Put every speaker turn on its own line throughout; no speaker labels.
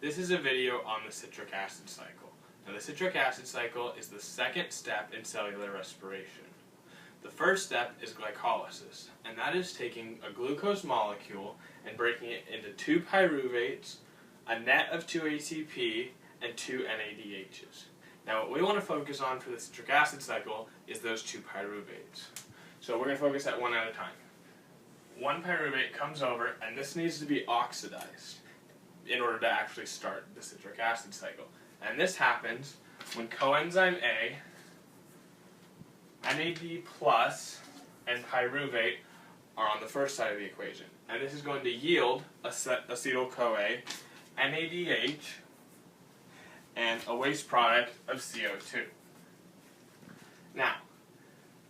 This is a video on the citric acid cycle. Now, the citric acid cycle is the second step in cellular respiration. The first step is glycolysis, and that is taking a glucose molecule and breaking it into 2 pyruvates, a net of 2 ATP, and 2 NADHs. Now, what we want to focus on for the citric acid cycle is those 2 pyruvates. So we're going to focus at one at a time. One pyruvate comes over, and this needs to be oxidized in order to actually start the citric acid cycle. And this happens when coenzyme A, NAD+, and pyruvate are on the first side of the equation. And this is going to yield acetyl-CoA, NADH, and a waste product of CO2. Now,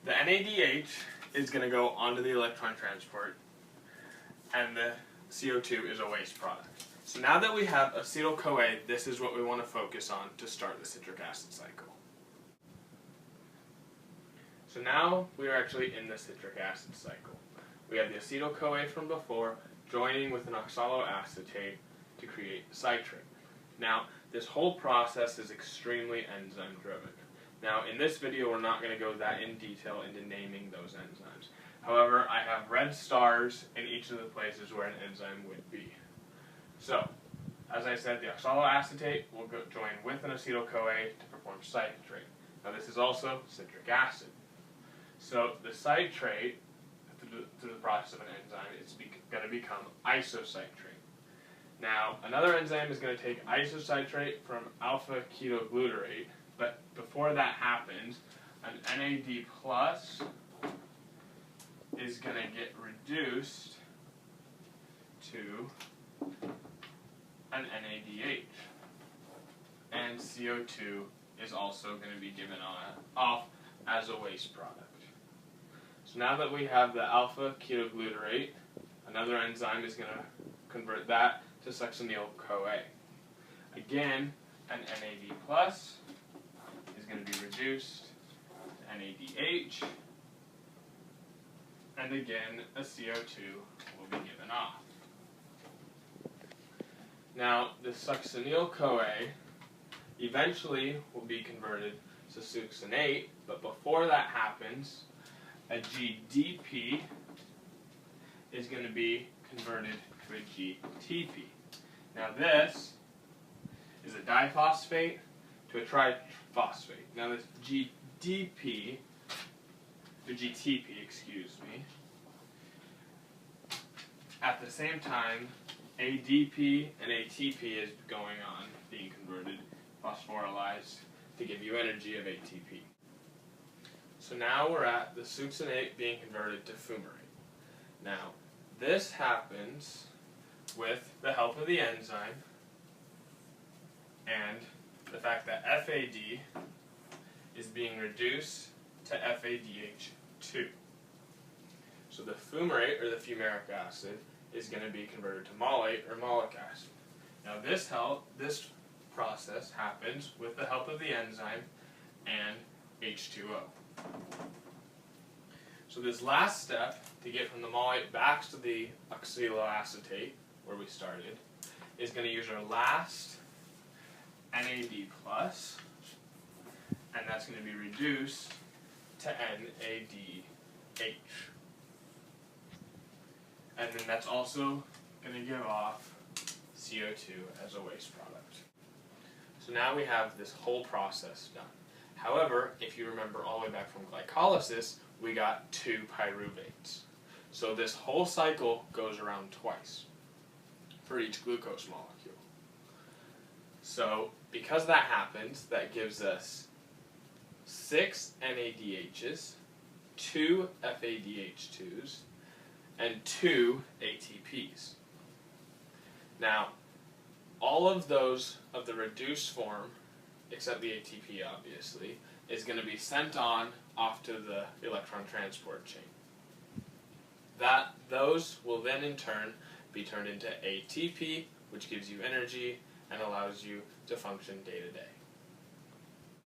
the NADH is going to go onto the electron transport, and the CO2 is a waste product. So now that we have acetyl-CoA, this is what we want to focus on to start the citric acid cycle. So now we are actually in the citric acid cycle. We have the acetyl-CoA from before joining with an oxaloacetate to create citric. Now, this whole process is extremely enzyme driven. Now, in this video, we're not going to go that in detail into naming those enzymes. However, I have red stars in each of the places where an enzyme would be. So, as I said, the oxaloacetate will join with an acetyl-CoA to perform citrate. Now, this is also citric acid. So, the citrate, through the process of an enzyme, is going to become isocitrate. Now, another enzyme is going to take isocitrate from alpha-ketoglutarate, but before that happens, an NAD+ is going to get reduced to an NADH, and CO2 is also going to be given off as a waste product. So now that we have the alpha-ketoglutarate, another enzyme is going to convert that to succinyl-CoA. Again, an NAD+ is going to be reduced to NADH, and again, a CO2 will be given off. Now, the succinyl-CoA eventually will be converted to succinate, but before that happens, a GDP is going to be converted to a GTP. Now, this is a diphosphate to a triphosphate. Now, this GTP, at the same time, ADP and ATP is going on, being converted, phosphorylized, to give you energy of ATP. So now we're at the succinate being converted to fumarate. Now, this happens with the help of the enzyme and the fact that FAD is being reduced to FADH2. So the fumarate, or the fumaric acid, is going to be converted to malate, or malic acid. Now this process happens with the help of the enzyme and H2O. So this last step, to get from the malate back to the oxaloacetate, where we started, is going to use our last NAD+, and that's going to be reduced to NADH. And then that's also going to give off CO2 as a waste product. So now we have this whole process done. However, if you remember all the way back from glycolysis, we got 2 pyruvates. So this whole cycle goes around twice for each glucose molecule. So because that happens, that gives us 6 NADHs, 2 FADH2s, and 2 ATPs. Now, all of those of the reduced form, except the ATP obviously, is going to be sent on off to the electron transport chain. Those will then in turn be turned into ATP, which gives you energy and allows you to function day to day.